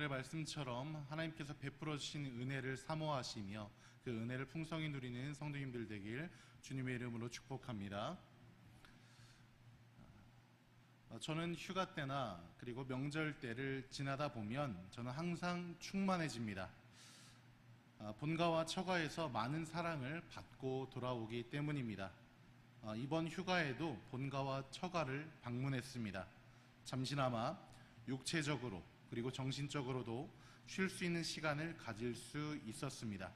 오늘의 말씀처럼 하나님께서 베풀어 주신 은혜를 사모하시며 그 은혜를 풍성히 누리는 성도님들 되길 주님의 이름으로 축복합니다. 저는 휴가 때나 그리고 명절 때를 지나다 보면 저는 항상 충만해집니다. 본가와 처가에서 많은 사랑을 받고 돌아오기 때문입니다. 이번 휴가에도 본가와 처가를 방문했습니다. 잠시나마 육체적으로 그리고 정신적으로도 쉴 수 있는 시간을 가질 수 있었습니다.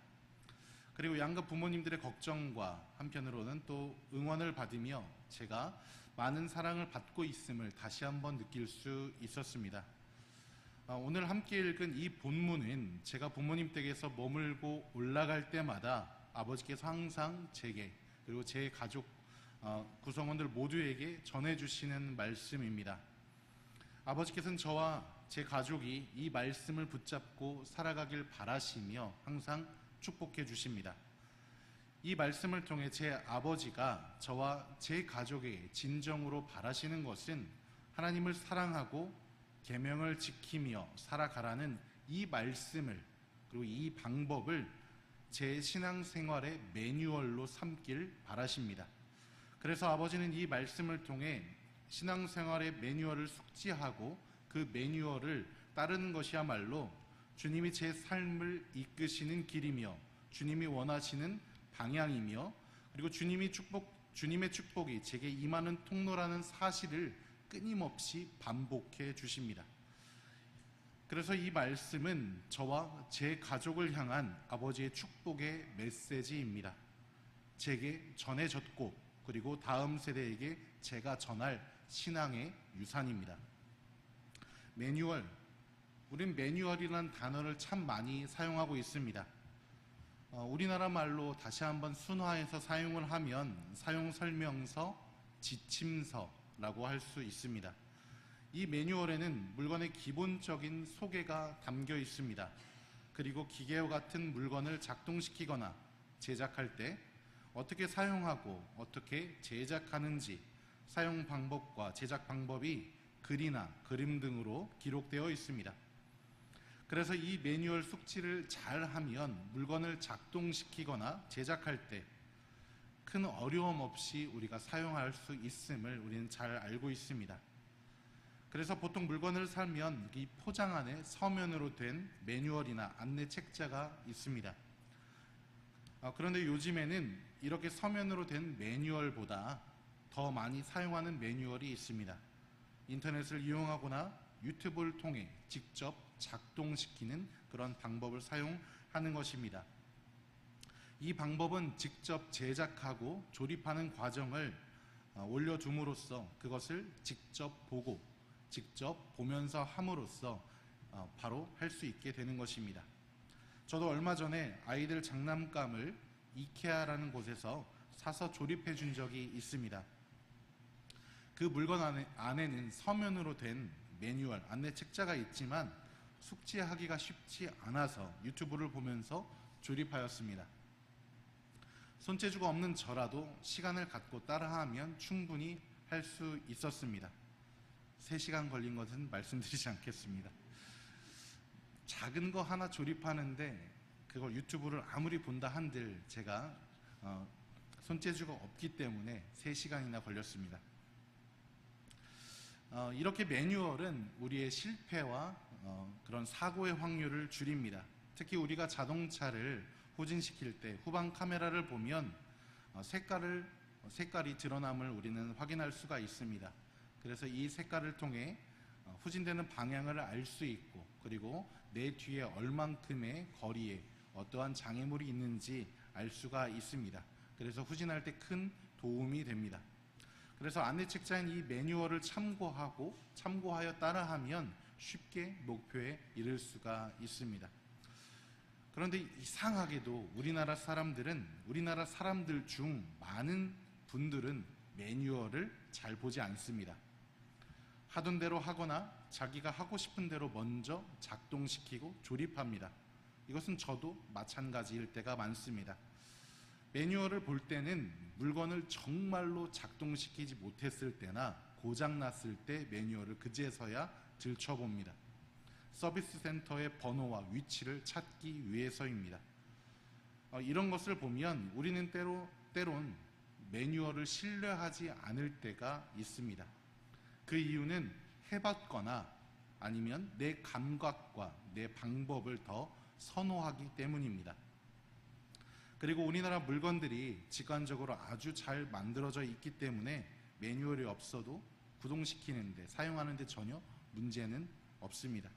그리고 양가 부모님들의 걱정과 한편으로는 또 응원을 받으며 제가 많은 사랑을 받고 있음을 다시 한번 느낄 수 있었습니다. 오늘 함께 읽은 이 본문은 제가 부모님 댁에서 머물고 올라갈 때마다 아버지께서 항상 제게 그리고 제 가족 구성원들 모두에게 전해주시는 말씀입니다. 아버지께서는 저와 제 가족이 이 말씀을 붙잡고 살아가길 바라시며 항상 축복해 주십니다. 이 말씀을 통해 제 아버지가 저와 제 가족에게 진정으로 바라시는 것은 하나님을 사랑하고 계명을 지키며 살아가라는 이 말씀을 그리고 이 방법을 제 신앙생활의 매뉴얼로 삼길 바라십니다. 그래서 아버지는 이 말씀을 통해 신앙생활의 매뉴얼을 숙지하고 그 매뉴얼을 따르는 것이야말로 주님이 제 삶을 이끄시는 길이며 주님이 원하시는 방향이며 그리고 주님의 축복이 제게 임하는 통로라는 사실을 끊임없이 반복해 주십니다. 그래서 이 말씀은 저와 제 가족을 향한 아버지의 축복의 메시지입니다. 제게 전해졌고 그리고 다음 세대에게 제가 전할 신앙의 유산입니다. 매뉴얼, 우린 매뉴얼이라는 단어를 참 많이 사용하고 있습니다. 우리나라 말로 다시 한번 순화해서 사용을 하면 사용설명서, 지침서라고 할 수 있습니다. 이 매뉴얼에는 물건의 기본적인 소개가 담겨 있습니다. 그리고 기계와 같은 물건을 작동시키거나 제작할 때 어떻게 사용하고 어떻게 제작하는지 사용 방법과 제작 방법이 글이나 그림 등으로 기록되어 있습니다. 그래서 이 매뉴얼 숙지를 잘 하면 물건을 작동시키거나 제작할 때 큰 어려움 없이 우리가 사용할 수 있음을 우리는 잘 알고 있습니다. 그래서 보통 물건을 사면 이 포장 안에 서면으로 된 매뉴얼이나 안내 책자가 있습니다. 그런데 요즘에는 이렇게 서면으로 된 매뉴얼보다 더 많이 사용하는 매뉴얼이 있습니다. 인터넷을 이용하거나 유튜브를 통해 직접 작동시키는 그런 방법을 사용하는 것입니다. 이 방법은 직접 제작하고 조립하는 과정을 올려둠으로써 그것을 직접 보고 직접 보면서 함으로써 바로 할 수 있게 되는 것입니다. 저도 얼마 전에 아이들 장난감을 이케아라는 곳에서 사서 조립해 준 적이 있습니다. 그 물건 안에는 서면으로 된 매뉴얼, 안내 책자가 있지만 숙지하기가 쉽지 않아서 유튜브를 보면서 조립하였습니다. 손재주가 없는 저라도 시간을 갖고 따라하면 충분히 할 수 있었습니다. 3시간 걸린 것은 말씀드리지 않겠습니다. 작은 거 하나 조립하는데 그걸 유튜브를 아무리 본다 한들 제가 손재주가 없기 때문에 3시간이나 걸렸습니다. 이렇게 매뉴얼은 우리의 실패와 그런 사고의 확률을 줄입니다. 특히 우리가 자동차를 후진시킬 때 후방 카메라를 보면 색깔이 드러남을 우리는 확인할 수가 있습니다. 그래서 이 색깔을 통해 후진되는 방향을 알 수 있고 그리고 내 뒤에 얼만큼의 거리에 어떠한 장애물이 있는지 알 수가 있습니다. 그래서 후진할 때 큰 도움이 됩니다. 그래서 안내 책자인 이 매뉴얼을 참고하여 따라하면 쉽게 목표에 이를 수가 있습니다. 그런데 이상하게도 우리나라 사람들 중 많은 분들은 매뉴얼을 잘 보지 않습니다. 하던 대로 하거나 자기가 하고 싶은 대로 먼저 작동시키고 조립합니다. 이것은 저도 마찬가지일 때가 많습니다. 매뉴얼을 볼 때는 물건을 정말로 작동시키지 못했을 때나 고장났을 때 매뉴얼을 그제서야 들춰봅니다. 서비스 센터의 번호와 위치를 찾기 위해서입니다. 이런 것을 보면 우리는 때론 매뉴얼을 신뢰하지 않을 때가 있습니다. 그 이유는 해봤거나 아니면 내 감각과 내 방법을 더 선호하기 때문입니다. 그리고 우리나라 물건들이 직관적으로 아주 잘 만들어져 있기 때문에 매뉴얼이 없어도 구동시키는데, 사용하는데 전혀 문제는 없습니다.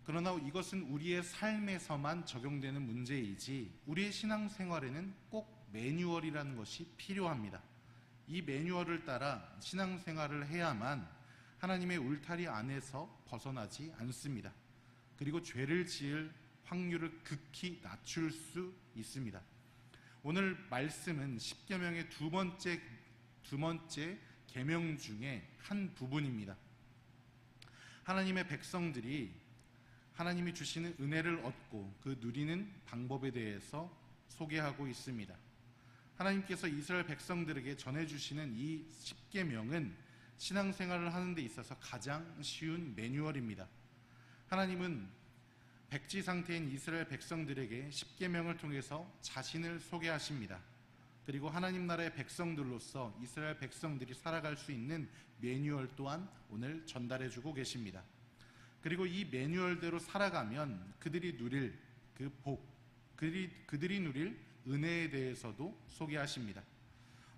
그러나 이것은 우리의 삶에서만 적용되는 문제이지 우리의 신앙생활에는 꼭 매뉴얼이라는 것이 필요합니다. 이 매뉴얼을 따라 신앙생활을 해야만 하나님의 울타리 안에서 벗어나지 않습니다. 그리고 죄를 지을 확률을 극히 낮출 수 있습니다. 오늘 말씀은 십계명의 두 번째 계명 중에 한 부분입니다. 하나님의 백성들이 하나님이 주시는 은혜를 얻고 그 누리는 방법에 대해서 소개하고 있습니다. 하나님께서 이스라엘 백성들에게 전해주시는 이 십계명은 신앙생활을 하는 데 있어서 가장 쉬운 매뉴얼입니다. 하나님은 백지 상태인 이스라엘 백성들에게 십계명을 통해서 자신을 소개하십니다. 그리고 하나님 나라의 백성들로서 이스라엘 백성들이 살아갈 수 있는 매뉴얼 또한 오늘 전달해주고 계십니다. 그리고 이 매뉴얼대로 살아가면 그들이 누릴 그 복, 그들이 누릴 은혜에 대해서도 소개하십니다.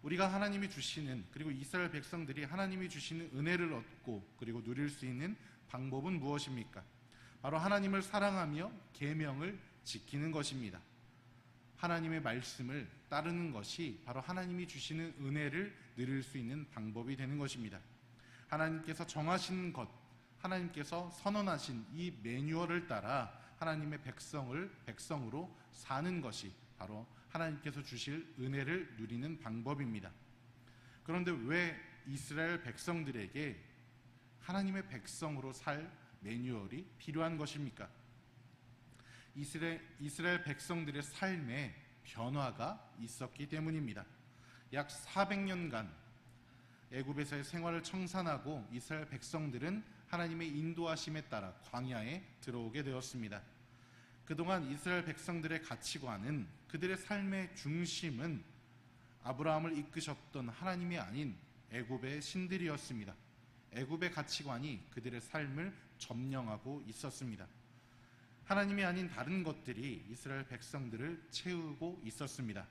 우리가 하나님이 주시는, 그리고 이스라엘 백성들이 하나님이 주시는 은혜를 얻고 그리고 누릴 수 있는 방법은 무엇입니까? 바로 하나님을 사랑하며 계명을 지키는 것입니다. 하나님의 말씀을 따르는 것이 바로 하나님이 주시는 은혜를 누릴 수 있는 방법이 되는 것입니다. 하나님께서 정하신 것, 하나님께서 선언하신 이 매뉴얼을 따라 하나님의 백성으로 사는 것이 바로 하나님께서 주실 은혜를 누리는 방법입니다. 그런데 왜 이스라엘 백성들에게 하나님의 백성으로 살 매뉴얼이 필요한 것입니까? 이스라엘 백성들의 삶에 변화가 있었기 때문입니다. 약 400년간 애굽에서의 생활을 청산하고 이스라엘 백성들은 하나님의 인도하심에 따라 광야에 들어오게 되었습니다. 그동안 이스라엘 백성들의 가치관은, 그들의 삶의 중심은 아브라함을 이끄셨던 하나님이 아닌 애굽의 신들이었습니다. 애굽의 가치관이 그들의 삶을 점령하고 있었습니다. 하나님이 아닌 다른 것들이 이스라엘 백성들을 채우고 있었습니다.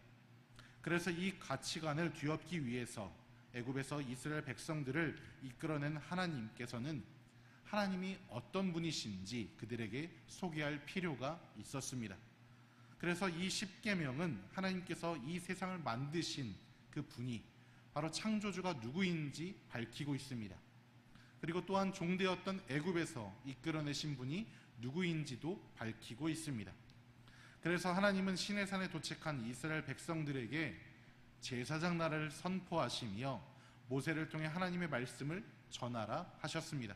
그래서 이 가치관을 뒤엎기 위해서 애굽에서 이스라엘 백성들을 이끌어낸 하나님께서는 하나님이 어떤 분이신지 그들에게 소개할 필요가 있었습니다. 그래서 이 십계명은 하나님께서 이 세상을 만드신 그 분이 바로 창조주가 누구인지 밝히고 있습니다. 그리고 또한 종되었던 애굽에서 이끌어내신 분이 누구인지도 밝히고 있습니다. 그래서 하나님은 시내산에 도착한 이스라엘 백성들에게 제사장 나라를 선포하시며 모세를 통해 하나님의 말씀을 전하라 하셨습니다.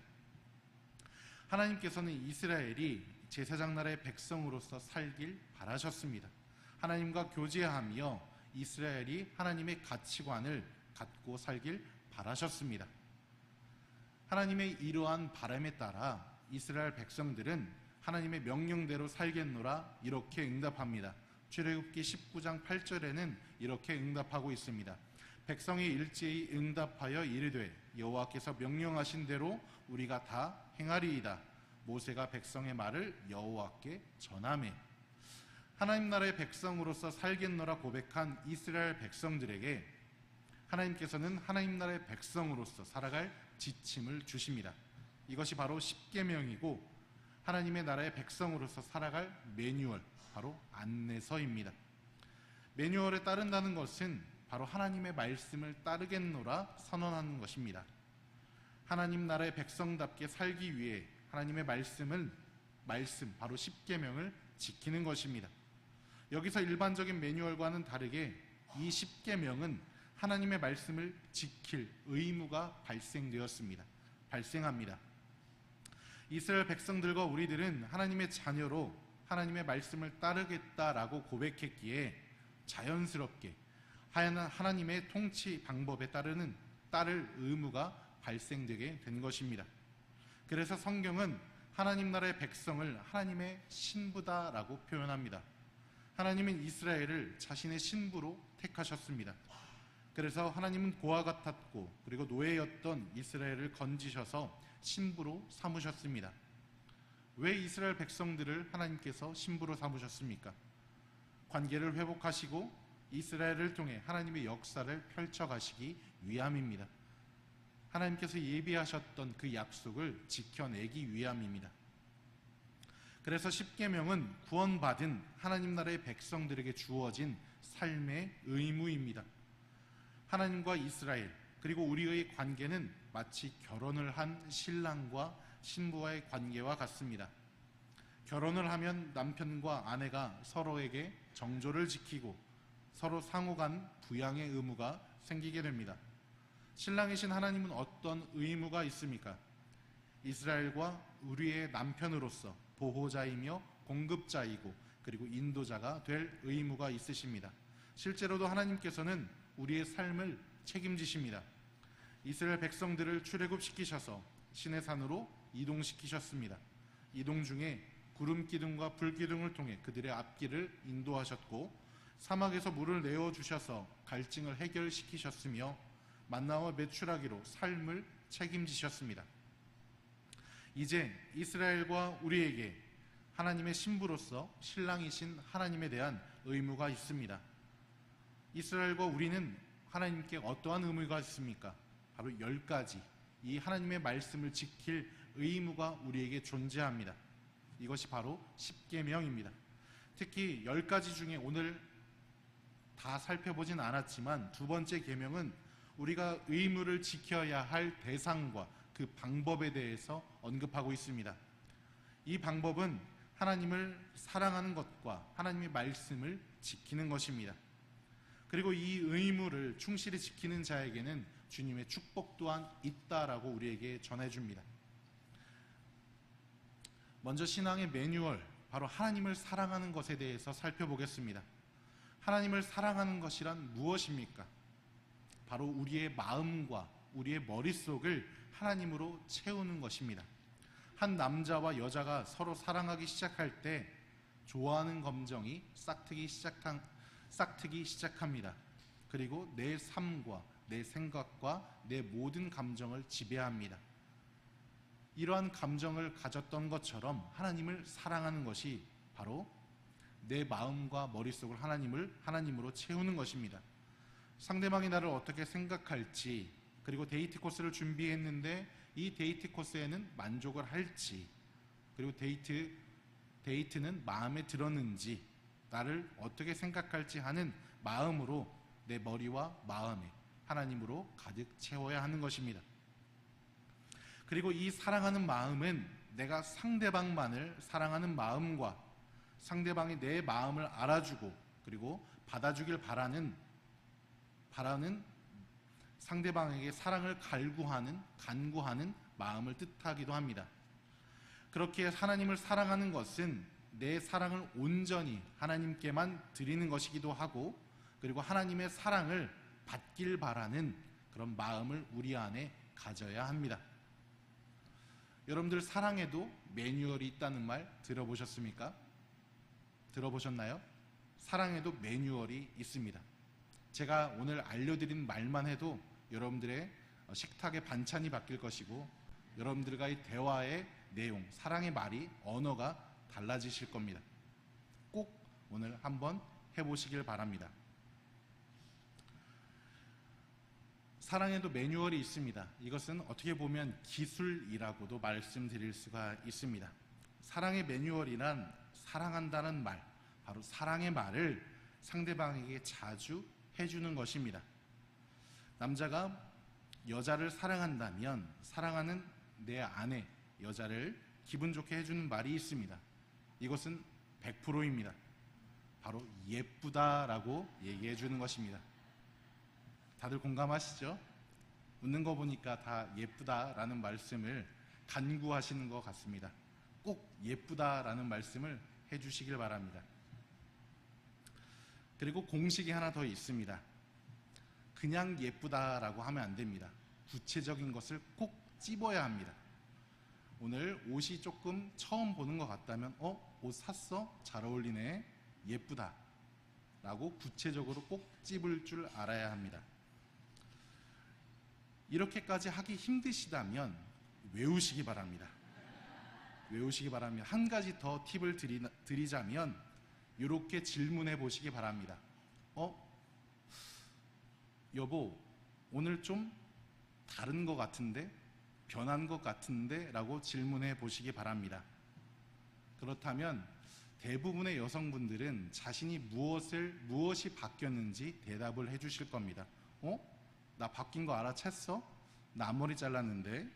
하나님께서는 이스라엘이 제사장 나라의 백성으로서 살길 바라셨습니다. 하나님과 교제하며 이스라엘이 하나님의 가치관을 갖고 살길 바라셨습니다. 하나님의 이러한 바람에 따라 이스라엘 백성들은 하나님의 명령대로 살겠노라 이렇게 응답합니다. 출애굽기 19장 8절에는 이렇게 응답하고 있습니다. 백성이 일제히 응답하여 이르되 여호와께서 명령하신 대로 우리가 다 행하리이다. 모세가 백성의 말을 여호와께 전하매. 하나님 나라의 백성으로서 살겠노라 고백한 이스라엘 백성들에게 하나님께서는 하나님 나라의 백성으로서 살아갈 지침을 주십니다. 이것이 바로 십계명이고 하나님의 나라의 백성으로서 살아갈 매뉴얼, 바로 안내서입니다. 매뉴얼에 따른다는 것은 바로 하나님의 말씀을 따르겠노라 선언하는 것입니다. 하나님 나라의 백성답게 살기 위해 하나님의 말씀, 바로 십계명을 지키는 것입니다. 여기서 일반적인 매뉴얼과는 다르게 이 십계명은 하나님의 말씀을 지킬 의무가 발생합니다. 이스라엘 백성들과 우리들은 하나님의 자녀로 하나님의 말씀을 따르겠다라고 고백했기에 자연스럽게 하나님의 통치 방법에 따를 의무가 발생되게 된 것입니다. 그래서 성경은 하나님 나라의 백성을 하나님의 신부다라고 표현합니다. 하나님은 이스라엘을 자신의 신부로 택하셨습니다. 그래서 하나님은 고아 같았고 그리고 노예였던 이스라엘을 건지셔서 신부로 삼으셨습니다. 왜 이스라엘 백성들을 하나님께서 신부로 삼으셨습니까? 관계를 회복하시고 이스라엘을 통해 하나님의 역사를 펼쳐가시기 위함입니다. 하나님께서 예비하셨던 그 약속을 지켜내기 위함입니다. 그래서 십계명은 구원받은 하나님 나라의 백성들에게 주어진 삶의 의무입니다. 하나님과 이스라엘 그리고 우리의 관계는 마치 결혼을 한 신랑과 신부와의 관계와 같습니다. 결혼을 하면 남편과 아내가 서로에게 정조를 지키고 서로 상호간 부양의 의무가 생기게 됩니다. 신랑이신 하나님은 어떤 의무가 있습니까? 이스라엘과 우리의 남편으로서 보호자이며 공급자이고 그리고 인도자가 될 의무가 있으십니다. 실제로도 하나님께서는 우리의 삶을 책임지십니다. 이스라엘 백성들을 출애굽시키셔서 시내산으로 이동시키셨습니다. 이동 중에 구름 기둥과 불 기둥을 통해 그들의 앞길을 인도하셨고 사막에서 물을 내어주셔서 갈증을 해결시키셨으며 만나와 메추라기로 삶을 책임지셨습니다. 이제 이스라엘과 우리에게 하나님의 신부로서 신랑이신 하나님에 대한 의무가 있습니다. 이스라엘과 우리는 하나님께 어떠한 의무가 있습니까? 바로 10가지 이 하나님의 말씀을 지킬 의무가 우리에게 존재합니다. 이것이 바로 십계명입니다. 특히 10가지 중에 오늘 다 살펴보진 않았지만 두 번째 계명은 우리가 의무를 지켜야 할 대상과 그 방법에 대해서 언급하고 있습니다. 이 방법은 하나님을 사랑하는 것과 하나님의 말씀을 지키는 것입니다. 그리고 이 의무를 충실히 지키는 자에게는 주님의 축복 또한 있다라고 우리에게 전해줍니다. 먼저 신앙의 매뉴얼, 바로 하나님을 사랑하는 것에 대해서 살펴보겠습니다. 하나님을 사랑하는 것이란 무엇입니까? 바로 우리의 마음과 우리의 머릿속을 하나님으로 채우는 것입니다. 한 남자와 여자가 서로 사랑하기 시작할 때 좋아하는 감정이 싹트기 시작합니다. 그리고 내 삶과 내 생각과 내 모든 감정을 지배합니다. 이러한 감정을 가졌던 것처럼 하나님을 사랑하는 것이 바로 내 마음과 머릿속을 하나님으로 채우는 것입니다. 상대방이 나를 어떻게 생각할지, 그리고 데이트 코스를 준비했는데 이 데이트 코스에는 만족을 할지, 그리고 데이트는 마음에 들었는지, 나를 어떻게 생각할지 하는 마음으로 내 머리와 마음에 하나님으로 가득 채워야 하는 것입니다. 그리고 이 사랑하는 마음은 내가 상대방만을 사랑하는 마음과 상대방이 내 마음을 알아주고 그리고 받아주길 바라는 상대방에게 사랑을 간구하는 마음을 뜻하기도 합니다. 그렇게 하나님을 사랑하는 것은 내 사랑을 온전히 하나님께만 드리는 것이기도 하고, 그리고 하나님의 사랑을 받길 바라는 그런 마음을 우리 안에 가져야 합니다. 여러분들 사랑에도 매뉴얼이 있다는 말 들어보셨습니까? 들어보셨나요? 사랑에도 매뉴얼이 있습니다. 제가 오늘 알려드린 말만 해도 여러분들의 식탁의 반찬이 바뀔 것이고 여러분들과의 대화의 내용, 사랑의 말이, 언어가 달라지실 겁니다. 꼭 오늘 한번 해보시길 바랍니다. 사랑에도 매뉴얼이 있습니다. 이것은 어떻게 보면 기술이라고도 말씀드릴 수가 있습니다. 사랑의 매뉴얼이란 사랑한다는 말, 바로 사랑의 말을 상대방에게 자주 해주는 것입니다. 남자가 여자를 사랑한다면 사랑하는 내 아내, 여자를 기분 좋게 해주는 말이 있습니다. 이것은 100%입니다. 바로 예쁘다라고 얘기해 주는 것입니다. 다들 공감하시죠? 웃는 거 보니까 다 예쁘다라는 말씀을 간구하시는 것 같습니다. 꼭 예쁘다라는 말씀을 해주시길 바랍니다. 그리고 공식이 하나 더 있습니다. 그냥 예쁘다라고 하면 안 됩니다. 구체적인 것을 꼭 찝어야 합니다. 오늘 옷이 조금 처음 보는 것 같다면 옷 샀어? 잘 어울리네. 예쁘다. 라고 구체적으로 꼭 집을 줄 알아야 합니다. 이렇게까지 하기 힘드시다면 외우시기 바랍니다. 외우시기 바랍니다. 한 가지 더 팁을 드리자면 이렇게 질문해 보시기 바랍니다. 여보, 오늘 좀 다른 것 같은데? 변한 것 같은데? 라고 질문해 보시기 바랍니다. 그렇다면 대부분의 여성분들은 자신이 무엇이 바뀌었는지 대답을 해 주실 겁니다. 나 바뀐 거 알아챘어? 나 앞머리 잘랐는데?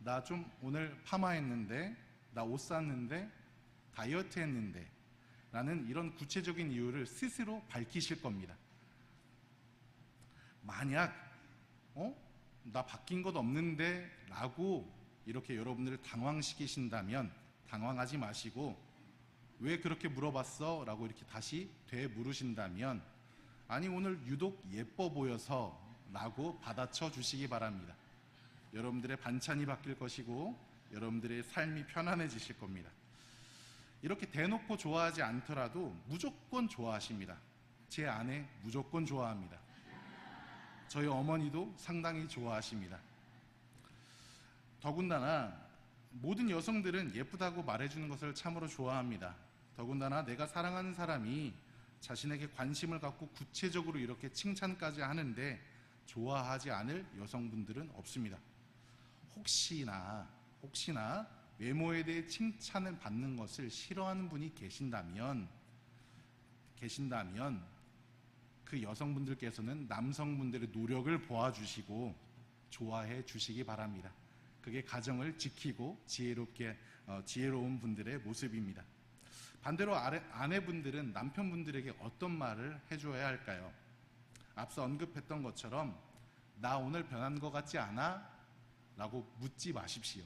나 좀 오늘 파마했는데? 나 옷 샀는데? 다이어트 했는데? 라는 이런 구체적인 이유를 스스로 밝히실 겁니다. 만약 나 바뀐 것 없는데? 라고 이렇게 여러분들을 당황시키신다면 당황하지 마시고 왜 그렇게 물어봤어? 라고 이렇게 다시 되물으신다면 아니 오늘 유독 예뻐 보여서 라고 받아쳐 주시기 바랍니다. 여러분들의 반찬이 바뀔 것이고 여러분들의 삶이 편안해지실 겁니다. 이렇게 대놓고 좋아하지 않더라도 무조건 좋아하십니다. 제 아내 무조건 좋아합니다. 저희 어머니도 상당히 좋아하십니다. 더군다나 모든 여성들은 예쁘다고 말해주는 것을 참으로 좋아합니다. 더군다나 내가 사랑하는 사람이 자신에게 관심을 갖고 구체적으로 이렇게 칭찬까지 하는데 좋아하지 않을 여성분들은 없습니다. 혹시나 외모에 대해 칭찬을 받는 것을 싫어하는 분이 계신다면 그 여성분들께서는 남성분들의 노력을 보아주시고 좋아해 주시기 바랍니다. 그게 가정을 지키고 지혜로운 분들의 모습입니다. 반대로 아내분들은 남편분들에게 어떤 말을 해줘야 할까요? 앞서 언급했던 것처럼 나 오늘 변한 것 같지 않아? 라고 묻지 마십시오.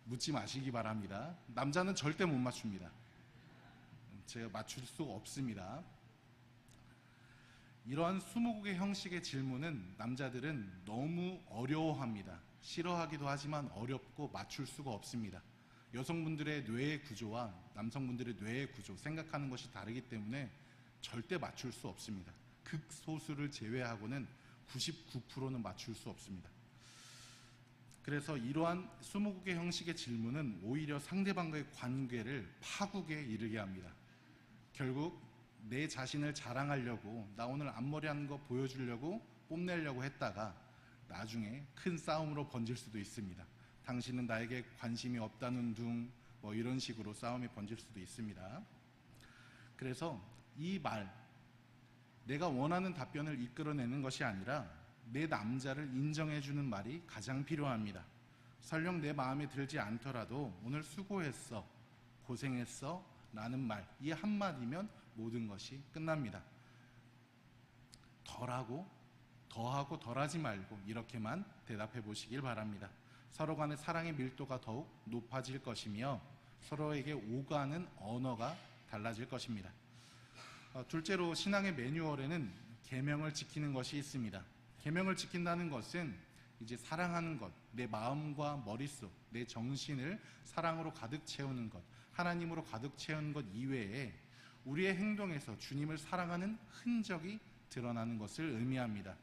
묻지 마시기 바랍니다. 남자는 절대 못 맞춥니다. 제가 맞출 수 없습니다. 이러한 20곡의 형식의 질문은 남자들은 너무 어려워합니다. 싫어하기도 하지만 어렵고 맞출 수가 없습니다. 여성분들의 뇌의 구조와 남성분들의 뇌의 구조, 생각하는 것이 다르기 때문에 절대 맞출 수 없습니다. 극소수를 제외하고는 99%는 맞출 수 없습니다. 그래서 이러한 20곡의 형식의 질문은 오히려 상대방과의 관계를 파국에 이르게 합니다. 결국 내 자신을 자랑하려고 나 오늘 앞머리 한 거 보여주려고 뽐내려고 했다가 나중에 큰 싸움으로 번질 수도 있습니다. 당신은 나에게 관심이 없다는 둥 이런 식으로 싸움이 번질 수도 있습니다. 그래서 이 말, 내가 원하는 답변을 이끌어내는 것이 아니라 내 남자를 인정해주는 말이 가장 필요합니다. 설령 내 마음에 들지 않더라도 오늘 수고했어, 고생했어 라는 말, 이 한마디면 모든 것이 끝납니다. 더하고 덜하지 말고 이렇게만 대답해 보시길 바랍니다. 서로 간의 사랑의 밀도가 더욱 높아질 것이며 서로에게 오가는 언어가 달라질 것입니다. 둘째로 신앙의 매뉴얼에는 계명을 지키는 것이 있습니다. 계명을 지킨다는 것은 이제 사랑하는 것, 내 마음과 머릿속, 내 정신을 사랑으로 가득 채우는 것, 하나님으로 가득 채우는 것 이외에 우리의 행동에서 주님을 사랑하는 흔적이 드러나는 것을 의미합니다.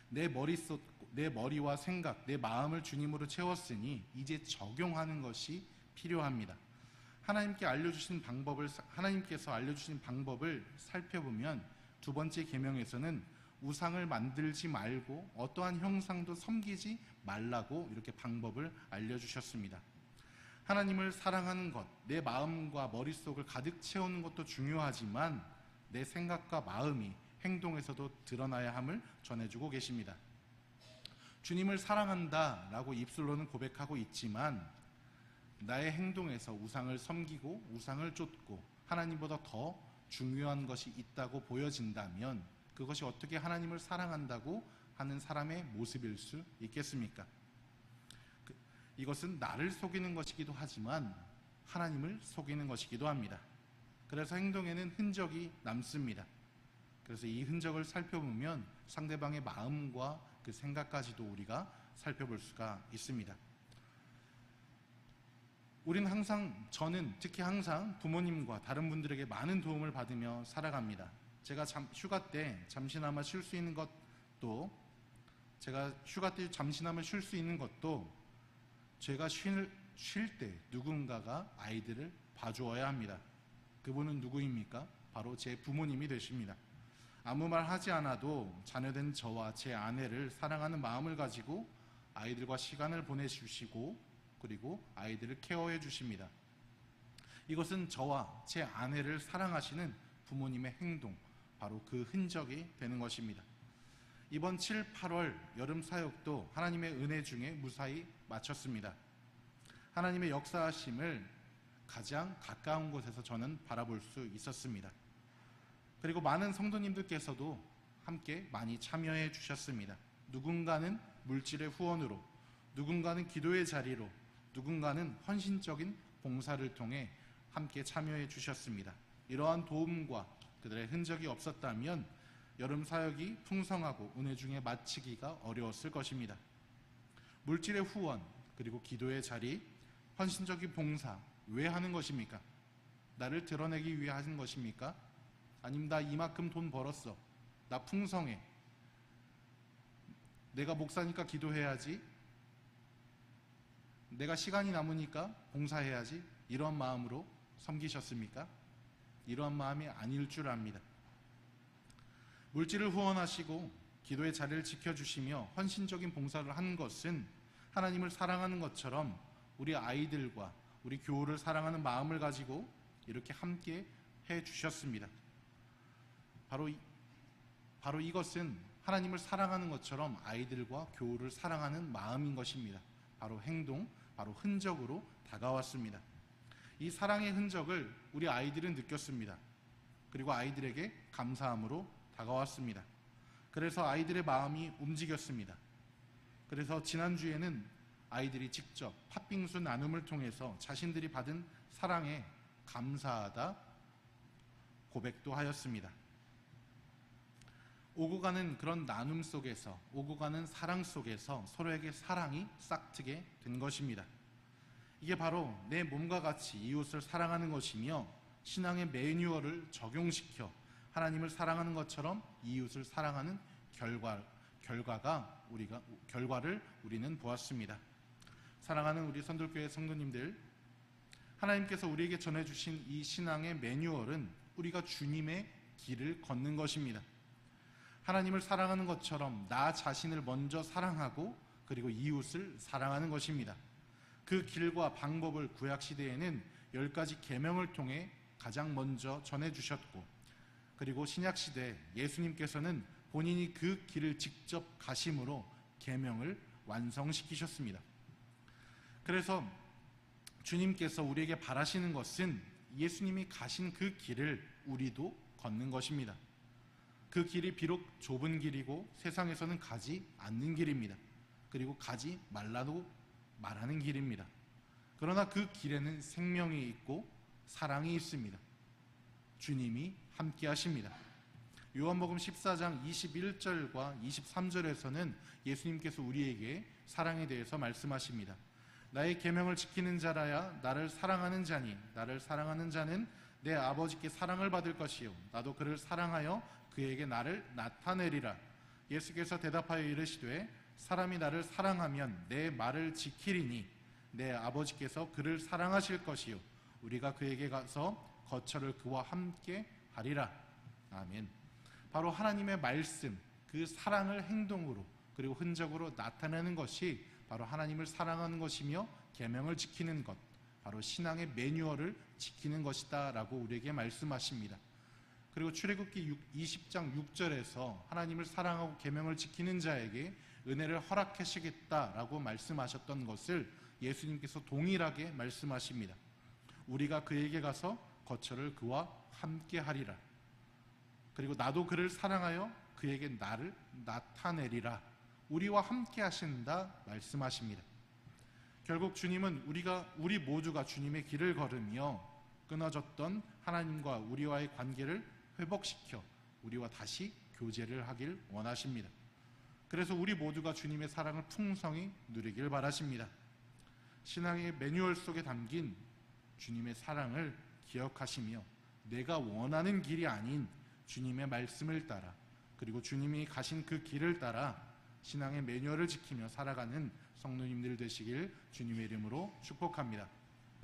내 머릿속, 내 머리와 생각, 내 마음을 주님으로 채웠으니 이제 적용하는 것이 필요합니다. 하나님께서 알려주신 방법을 살펴보면 두 번째 계명에서는 우상을 만들지 말고 어떠한 형상도 섬기지 말라고 이렇게 방법을 알려주셨습니다. 하나님을 사랑하는 것, 내 마음과 머릿속을 가득 채우는 것도 중요하지만 내 생각과 마음이 행동에서도 드러나야 함을 전해주고 계십니다. 주님을 사랑한다 라고 입술로는 고백하고 있지만 나의 행동에서 우상을 섬기고 우상을 쫓고 하나님보다 더 중요한 것이 있다고 보여진다면 그것이 어떻게 하나님을 사랑한다고 하는 사람의 모습일 수 있겠습니까? 이것은 나를 속이는 것이기도 하지만 하나님을 속이는 것이기도 합니다. 그래서 행동에는 흔적이 남습니다. 그래서 이 흔적을 살펴보면 상대방의 마음과 그 생각까지도 우리가 살펴볼 수가 있습니다. 저는 특히 항상 부모님과 다른 분들에게 많은 도움을 받으며 살아갑니다. 제가 휴가 때 잠시나마 쉴 수 있는 것도 제가 쉴 때 누군가가 아이들을 봐주어야 합니다. 그분은 누구입니까? 바로 제 부모님이 되십니다. 아무 말 하지 않아도 자녀된 저와 제 아내를 사랑하는 마음을 가지고 아이들과 시간을 보내주시고 그리고 아이들을 케어해 주십니다. 이것은 저와 제 아내를 사랑하시는 부모님의 행동, 바로 그 흔적이 되는 것입니다. 이번 7, 8월 여름 사역도 하나님의 은혜 중에 무사히 마쳤습니다. 하나님의 역사하심을 가장 가까운 곳에서 저는 바라볼 수 있었습니다. 그리고 많은 성도님들께서도 함께 많이 참여해 주셨습니다. 누군가는 물질의 후원으로, 누군가는 기도의 자리로, 누군가는 헌신적인 봉사를 통해 함께 참여해 주셨습니다. 이러한 도움과 그들의 흔적이 없었다면 여름 사역이 풍성하고 은혜 중에 마치기가 어려웠을 것입니다. 물질의 후원, 그리고 기도의 자리, 헌신적인 봉사, 왜 하는 것입니까? 나를 드러내기 위해 하는 것입니까? 아니면 나 이만큼 돈 벌었어, 나 풍성해, 내가 목사니까 기도해야지, 내가 시간이 남으니까 봉사해야지, 이런 마음으로 섬기셨습니까? 이러한 마음이 아닐 줄 압니다. 물질을 후원하시고 기도의 자리를 지켜주시며 헌신적인 봉사를 하는 것은 하나님을 사랑하는 것처럼 우리 아이들과 우리 교우를 사랑하는 마음을 가지고 이렇게 함께 해주셨습니다. 바로 이것은 하나님을 사랑하는 것처럼 아이들과 교우를 사랑하는 마음인 것입니다. 바로 행동, 바로 흔적으로 다가왔습니다. 이 사랑의 흔적을 우리 아이들은 느꼈습니다. 그리고 아이들에게 감사함으로 다가왔습니다. 그래서 아이들의 마음이 움직였습니다. 그래서 지난주에는 아이들이 직접 팥빙수 나눔을 통해서 자신들이 받은 사랑에 감사하다 고백도 하였습니다. 오고 가는 그런 나눔 속에서, 오고 가는 사랑 속에서 서로에게 사랑이 싹트게 된 것입니다. 이게 바로 내 몸과 같이 이웃을 사랑하는 것이며 신앙의 매뉴얼을 적용시켜 하나님을 사랑하는 것처럼 이웃을 사랑하는 결과를 우리는 보았습니다. 사랑하는 우리 선돌교회 성도님들, 하나님께서 우리에게 전해주신 이 신앙의 매뉴얼은 우리가 주님의 길을 걷는 것입니다. 하나님을 사랑하는 것처럼 나 자신을 먼저 사랑하고 그리고 이웃을 사랑하는 것입니다. 그 길과 방법을 구약시대에는 10가지 계명을 통해 가장 먼저 전해주셨고, 그리고 신약시대 예수님께서는 본인이 그 길을 직접 가심으로 계명을 완성시키셨습니다. 그래서 주님께서 우리에게 바라시는 것은 예수님이 가신 그 길을 우리도 걷는 것입니다. 그 길이 비록 좁은 길이고 세상에서는 가지 않는 길입니다. 그리고 가지 말라고 말하는 길입니다. 그러나 그 길에는 생명이 있고 사랑이 있습니다. 주님이 함께 하십니다. 요한복음 14장 21절과 23절에서는 예수님께서 우리에게 사랑에 대해서 말씀하십니다. 나의 계명을 지키는 자라야 나를 사랑하는 자니, 나를 사랑하는 자는 내 아버지께 사랑을 받을 것이요 나도 그를 사랑하여 그에게 나를 나타내리라. 예수께서 대답하여 이르시되 사람이 나를 사랑하면 내 말을 지키리니 내 아버지께서 그를 사랑하실 것이요 우리가 그에게 가서 거처를 그와 함께 하리라. 아멘. 바로 하나님의 말씀, 그 사랑을 행동으로 그리고 흔적으로 나타내는 것이 바로 하나님을 사랑하는 것이며 계명을 지키는 것, 바로 신앙의 매뉴얼을 지키는 것이다 라고 우리에게 말씀하십니다. 그리고 출애굽기 20장 6절에서 하나님을 사랑하고 계명을 지키는 자에게 은혜를 허락하시겠다라고 말씀하셨던 것을 예수님께서 동일하게 말씀하십니다. 우리가 그에게 가서 거처를 그와 함께 하리라. 그리고 나도 그를 사랑하여 그에게 나를 나타내리라. 우리와 함께 하신다 말씀하십니다. 결국 주님은 우리 모두가 주님의 길을 걸으며 끊어졌던 하나님과 우리와의 관계를 회복시켜 우리와 다시 교제를 하길 원하십니다. 그래서 우리 모두가 주님의 사랑을 풍성히 누리길 바라십니다. 신앙의 매뉴얼 속에 담긴 주님의 사랑을 기억하시며 내가 원하는 길이 아닌 주님의 말씀을 따라 그리고 주님이 가신 그 길을 따라 신앙의 매뉴얼을 지키며 살아가는 성도님들 되시길 주님의 이름으로 축복합니다.